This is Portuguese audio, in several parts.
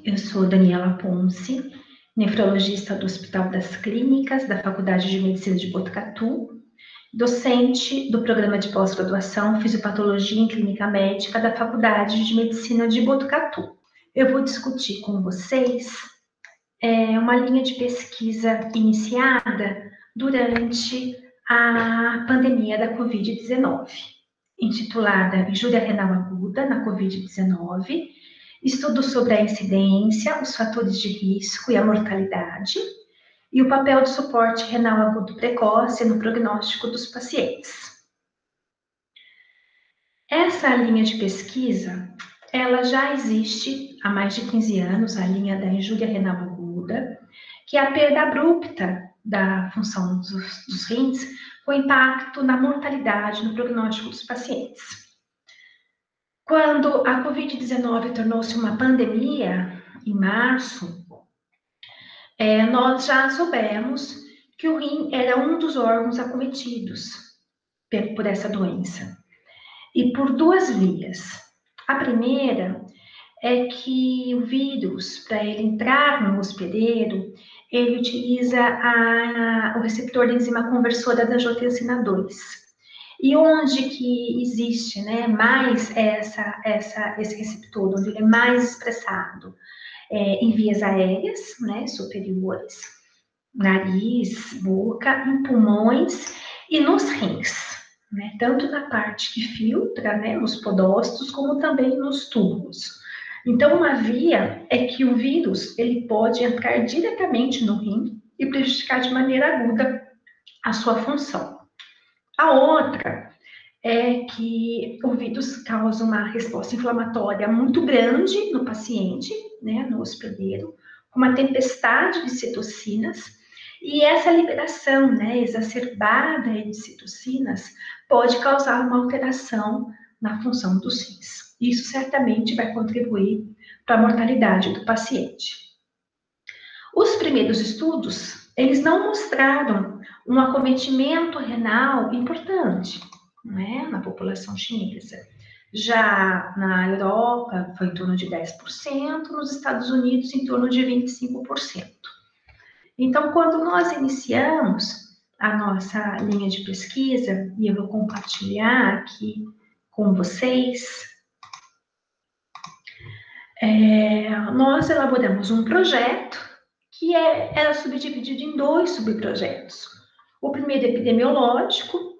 Eu sou Daniela Ponce, nefrologista do Hospital das Clínicas da Faculdade de Medicina de Botucatu, docente do programa de pós-graduação Fisiopatologia em Clínica Médica da Faculdade de Medicina de Botucatu. Eu vou discutir com vocês uma linha de pesquisa iniciada durante a pandemia da Covid-19, intitulada Injúria Renal Aguda na Covid-19, estudo sobre a incidência, os fatores de risco e a mortalidade, e o papel do suporte renal agudo precoce no prognóstico dos pacientes. Essa linha de pesquisa, ela já existe há mais de 15 anos, a linha da injúria renal aguda, que é a perda abrupta da função dos rins com impacto na mortalidade no prognóstico dos pacientes. Quando a Covid-19 tornou-se uma pandemia, em março, nós já soubemos que o rim era um dos órgãos acometidos por essa doença. E por duas vias. A primeira é que o vírus, para ele entrar no hospedeiro, ele utiliza o receptor da enzima conversora da angiotensina 2. E onde que existe, mais esse receptor, onde ele é mais expressado? Em vias aéreas, superiores, nariz, boca, em pulmões e nos rins, tanto na parte que filtra, nos podócitos, como também nos túbulos. Então, uma via é que o vírus, ele pode entrar diretamente no rim e prejudicar de maneira aguda a sua função. A outra é que o vírus causa uma resposta inflamatória muito grande no paciente, no hospedeiro, uma tempestade de citocinas, e essa liberação, exacerbada de citocinas pode causar uma alteração na função dos rins. Isso certamente vai contribuir para a mortalidade do paciente. Os primeiros estudos, eles não mostraram um acometimento renal importante, na população chinesa. Já na Europa, foi em torno de 10%, nos Estados Unidos, em torno de 25%. Então, quando nós iniciamos a nossa linha de pesquisa, e eu vou compartilhar aqui com vocês, nós elaboramos um projeto que era subdividido em 2 subprojetos. O primeiro epidemiológico,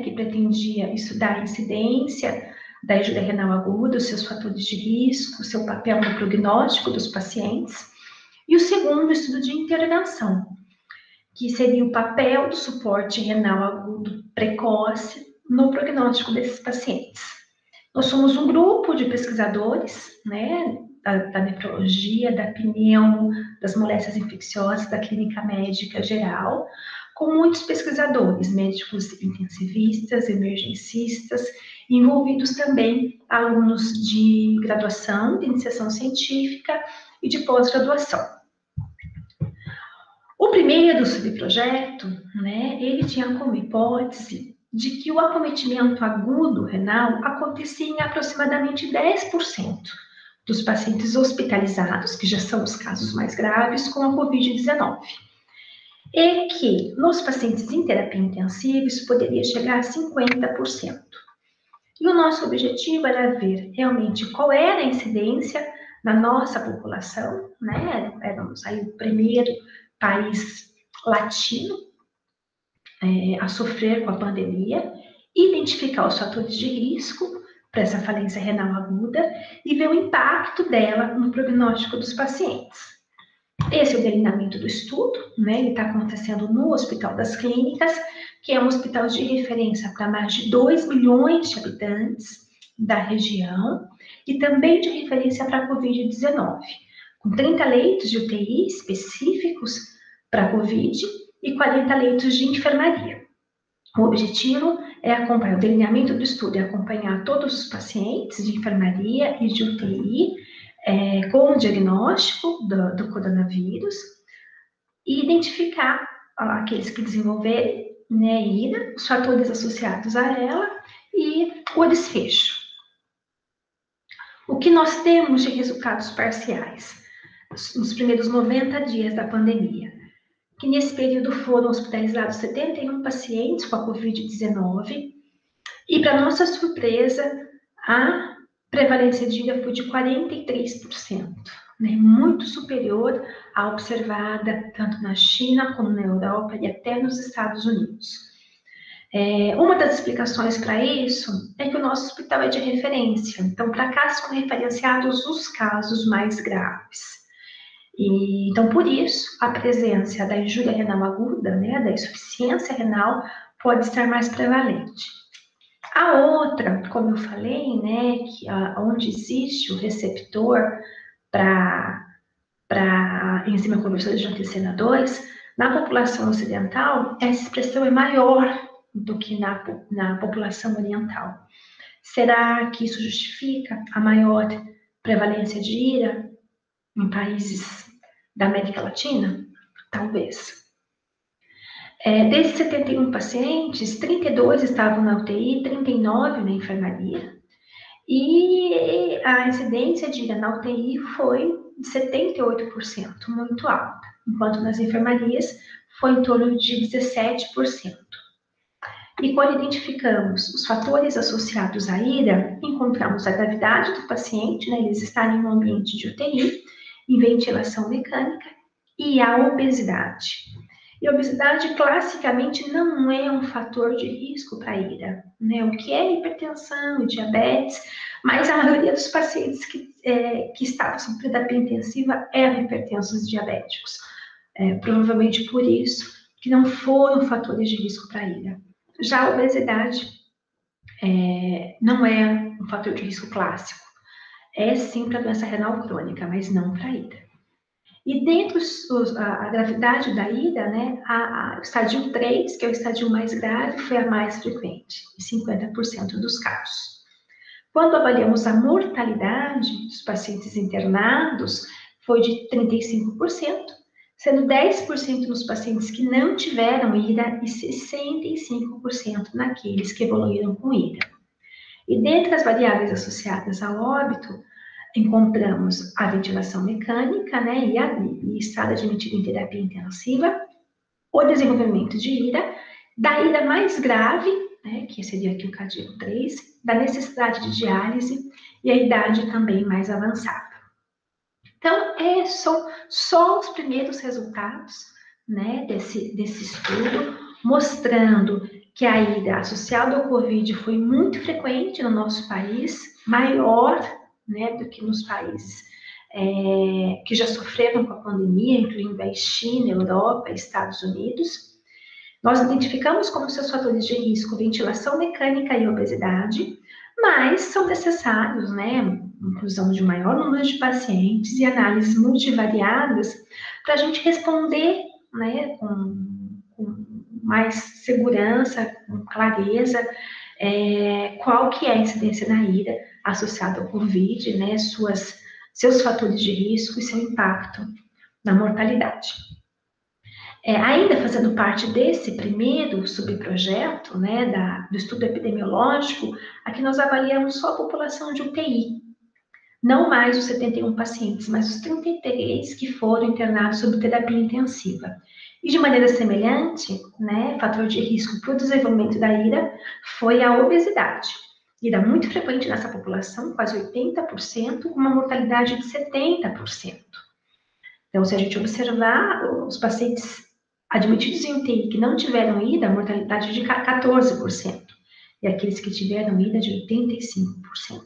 que pretendia estudar a incidência da injúria renal aguda, os seus fatores de risco, o seu papel no prognóstico dos pacientes. E o segundo, estudo de intervenção, que seria o papel do suporte renal agudo precoce no prognóstico desses pacientes. Nós somos um grupo de pesquisadores, da nefrologia, da pneumo, das moléstias infecciosas, da clínica médica geral, com muitos pesquisadores, médicos intensivistas, emergencistas, envolvidos também alunos de graduação, de iniciação científica e de pós-graduação. O primeiro subprojeto, ele tinha como hipótese de que o acometimento agudo renal acontecia em aproximadamente 10% dos pacientes hospitalizados, que já são os casos mais graves, com a Covid-19. E que nos pacientes em terapia intensiva isso poderia chegar a 50%. E o nosso objetivo era ver realmente qual era a incidência na nossa população, éramos aí o primeiro país latino a sofrer com a pandemia, identificar os fatores de risco para essa falência renal aguda e ver o impacto dela no prognóstico dos pacientes. Esse é o delineamento do estudo, ele está acontecendo no Hospital das Clínicas, que é um hospital de referência para mais de 2 milhões de habitantes da região e também de referência para a Covid-19, com 30 leitos de UTI específicos para a Covid e 40 leitos de enfermaria. O objetivo é acompanhar o delineamento do estudo, é acompanhar todos os pacientes de enfermaria e de UTI com o diagnóstico do coronavírus e identificar aqueles que desenvolverem IRA, os fatores associados a ela e o desfecho. O que nós temos de resultados parciais? nos primeiros 90 dias da pandemia, que nesse período foram hospitalizados 71 pacientes com a Covid-19, e, para nossa surpresa, a prevalência de ira foi de 43%, né, muito superior à observada tanto na China como na Europa e até nos Estados Unidos. Uma das explicações para isso é que o nosso hospital é de referência, então para cá são referenciados os casos mais graves. E, então, por isso, a presença da injúria renal aguda, né, da insuficiência renal, pode estar mais prevalente. A outra, como eu falei, né, que onde existe o receptor para enzima conversora de angiotensina 2, na população ocidental, essa expressão é maior do que na população oriental. Será que isso justifica a maior prevalência de ira em países da América Latina? Talvez. Desses 71 pacientes, 32 estavam na UTI, 39 na enfermaria, e a incidência de ira na UTI foi de 78%, muito alta, enquanto nas enfermarias foi em torno de 17%. E quando identificamos os fatores associados à ira, encontramos a gravidade do paciente, né, eles estarem em um ambiente de UTI, em ventilação mecânica, e a obesidade. E a obesidade, classicamente, não é um fator de risco para a ira, né? O que é hipertensão e diabetes, mas a maioria dos pacientes que estavam sob terapia intensiva eram hipertensos diabéticos. Provavelmente por isso que não foram fatores de risco para a ira. Já a obesidade não é um fator de risco clássico. É sim para a doença renal crônica, mas não para a ira. E dentro a gravidade da ira, né, o estádio 3, que é o estádio mais grave, foi a mais frequente, em 50% dos casos. Quando avaliamos a mortalidade dos pacientes internados, foi de 35%, sendo 10% nos pacientes que não tiveram ira e 65% naqueles que evoluíram com ira. E dentre as variáveis associadas ao óbito, encontramos a ventilação mecânica, né, e estado admitido em terapia intensiva, o desenvolvimento de ira, da ira mais grave, né, que seria aqui o cardíaco 3, da necessidade de diálise e a idade também mais avançada. Então, são só os primeiros resultados, né, desse estudo, mostrando que a ira associada ao Covid foi muito frequente no nosso país, maior, né, do que nos países que já sofreram com a pandemia, incluindo a China, Europa e Estados Unidos. Nós identificamos como seus fatores de risco ventilação mecânica e obesidade, mas são necessários, né, inclusão de um maior número de pacientes e análises multivariadas para a gente responder, né, com mais segurança, com clareza, qual que é a incidência da ira associada ao Covid, né, seus fatores de risco e seu impacto na mortalidade. Ainda fazendo parte desse primeiro subprojeto, né, do estudo epidemiológico, aqui nós avaliamos só a população de UTI, não mais os 71 pacientes, mas os 33 que foram internados sob terapia intensiva. E de maneira semelhante, né, fator de risco para o desenvolvimento da ira foi a obesidade. Ira muito frequente nessa população, quase 80%, com uma mortalidade de 70%. Então, se a gente observar, os pacientes admitidos em UTI que não tiveram ira, a mortalidade de 14%, e aqueles que tiveram ira de 85%.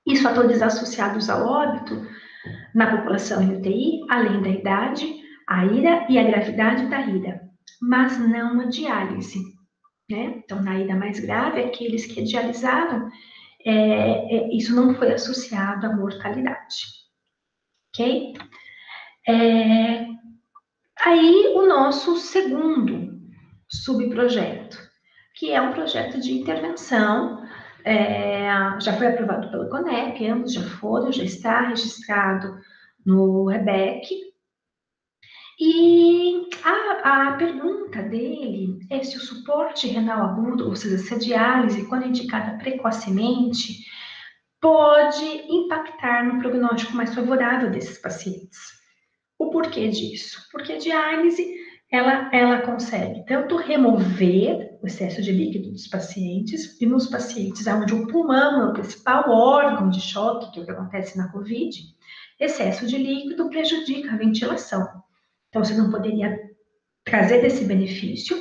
E os fatores associados ao óbito na população em UTI, além da idade, a ira e a gravidade da ira, mas não a diálise, né? Então, na ira mais grave, aqueles que dialisaram, isso não foi associado à mortalidade, ok? Aí, o nosso segundo subprojeto, que é um projeto de intervenção, já foi aprovado pelo CONEP, ambos já está registrado no REBEC, e a pergunta dele é se o suporte renal agudo, ou seja, se a diálise, quando indicada precocemente, pode impactar no prognóstico mais favorável desses pacientes. O porquê disso? Porque a diálise, ela consegue tanto remover o excesso de líquido dos pacientes, e nos pacientes onde o pulmão é o principal órgão de choque, que é o que acontece na COVID, excesso de líquido prejudica a ventilação. Então, você não poderia trazer esse benefício.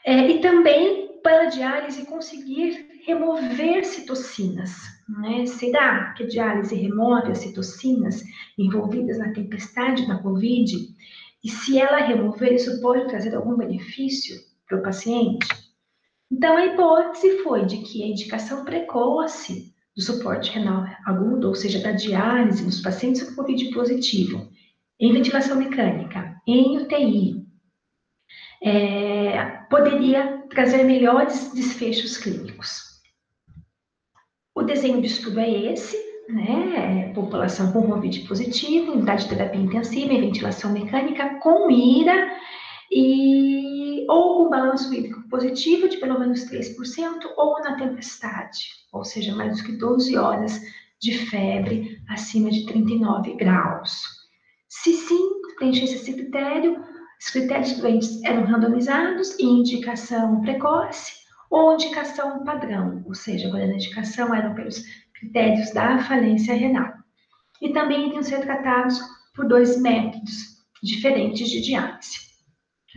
E também, pela diálise, conseguir remover citocinas. Né? Será que a diálise remove as citocinas envolvidas na tempestade da COVID? E se ela remover, isso pode trazer algum benefício para o paciente? Então, a hipótese foi de que a indicação precoce do suporte renal agudo, ou seja, da diálise nos pacientes com COVID positivo, em ventilação mecânica, em UTI, poderia trazer melhores desfechos clínicos. O desenho de estudo é esse, né? População com COVID positivo, unidade de terapia intensiva em ventilação mecânica com IRA ou com balanço hídrico positivo de pelo menos 3% ou na tempestade, ou seja, mais do que 12 horas de febre acima de 39 graus. Se sim, preenchesse esse critério, os critérios doentes eram randomizados e indicação precoce ou indicação padrão, ou seja, agora a indicação eram pelos critérios da falência renal. E também iriam ser tratados por 2 métodos diferentes de diálise.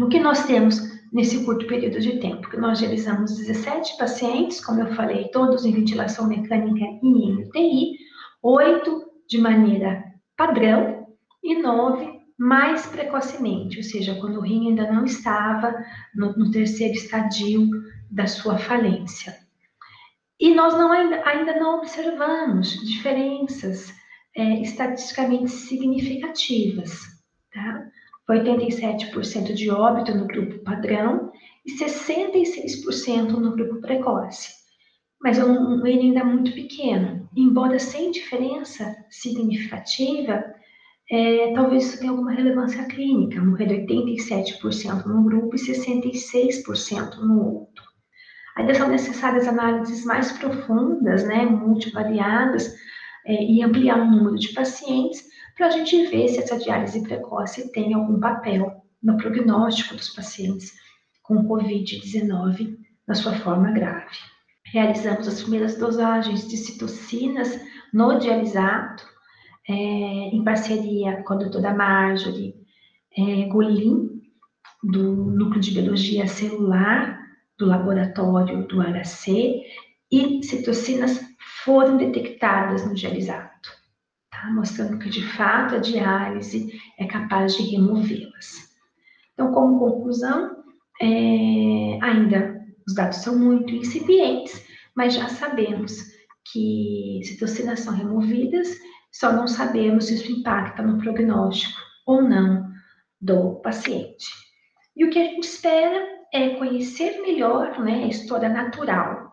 O que nós temos nesse curto período de tempo? Que nós realizamos 17 pacientes, como eu falei, todos em ventilação mecânica e em UTI, 8 de maneira padrão e 9 mais precocemente, ou seja, quando o rim ainda não estava no terceiro estadio da sua falência. E nós ainda não observamos diferenças estatisticamente significativas, tá? 87% de óbito no grupo padrão e 66% no grupo precoce. Mas um N ainda muito pequeno, embora sem diferença significativa, talvez isso tenha alguma relevância clínica, morrer 87% num grupo e 66% no outro. Ainda são necessárias análises mais profundas, né, multivariadas, e ampliar o número de pacientes para a gente ver se essa diálise precoce tem algum papel no prognóstico dos pacientes com Covid-19 na sua forma grave. Realizamos as primeiras dosagens de citocinas no dialisado, em parceria com a doutora Marjorie Golin, do Núcleo de Biologia Celular, do laboratório do HC, e citocinas foram detectadas no dialisado, tá? Mostrando que, de fato, a diálise é capaz de removê-las. Então, como conclusão, ainda os dados são muito incipientes, mas já sabemos que citocinas são removidas, só não sabemos se isso impacta no prognóstico ou não do paciente. E o que a gente espera é conhecer melhor, né, a história natural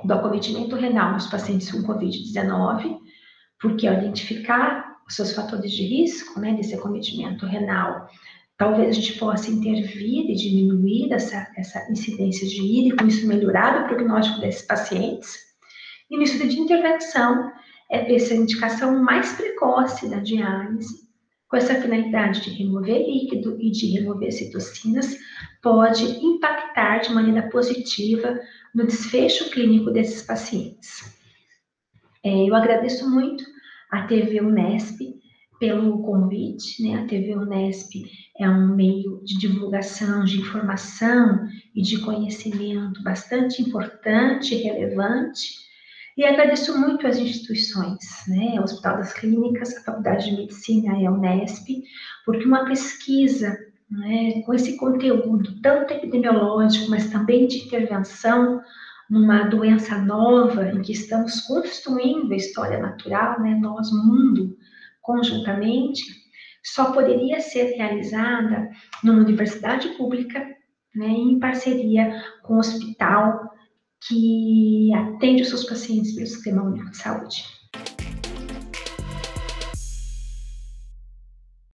do acometimento renal nos pacientes com Covid-19, porque ao identificar os seus fatores de risco, né, desse acometimento renal, talvez a gente possa intervir e diminuir essa incidência de IRA e com isso melhorar o prognóstico desses pacientes. E no estudo de intervenção, ver se a indicação mais precoce da diálise, com essa finalidade de remover líquido e de remover citocinas, pode impactar de maneira positiva no desfecho clínico desses pacientes. Eu agradeço muito à TV Unesp pelo convite, né? A TV Unesp é um meio de divulgação, de informação e de conhecimento bastante importante e relevante. E agradeço muito às instituições, né? O Hospital das Clínicas, a Faculdade de Medicina e a Unesp, porque uma pesquisa, né, com esse conteúdo tanto epidemiológico, mas também de intervenção numa doença nova em que estamos construindo a história natural, né, nós, mundo, conjuntamente, só poderia ser realizada numa universidade pública, né, em parceria com o hospital que atende os seus pacientes pelo Sistema Único de Saúde.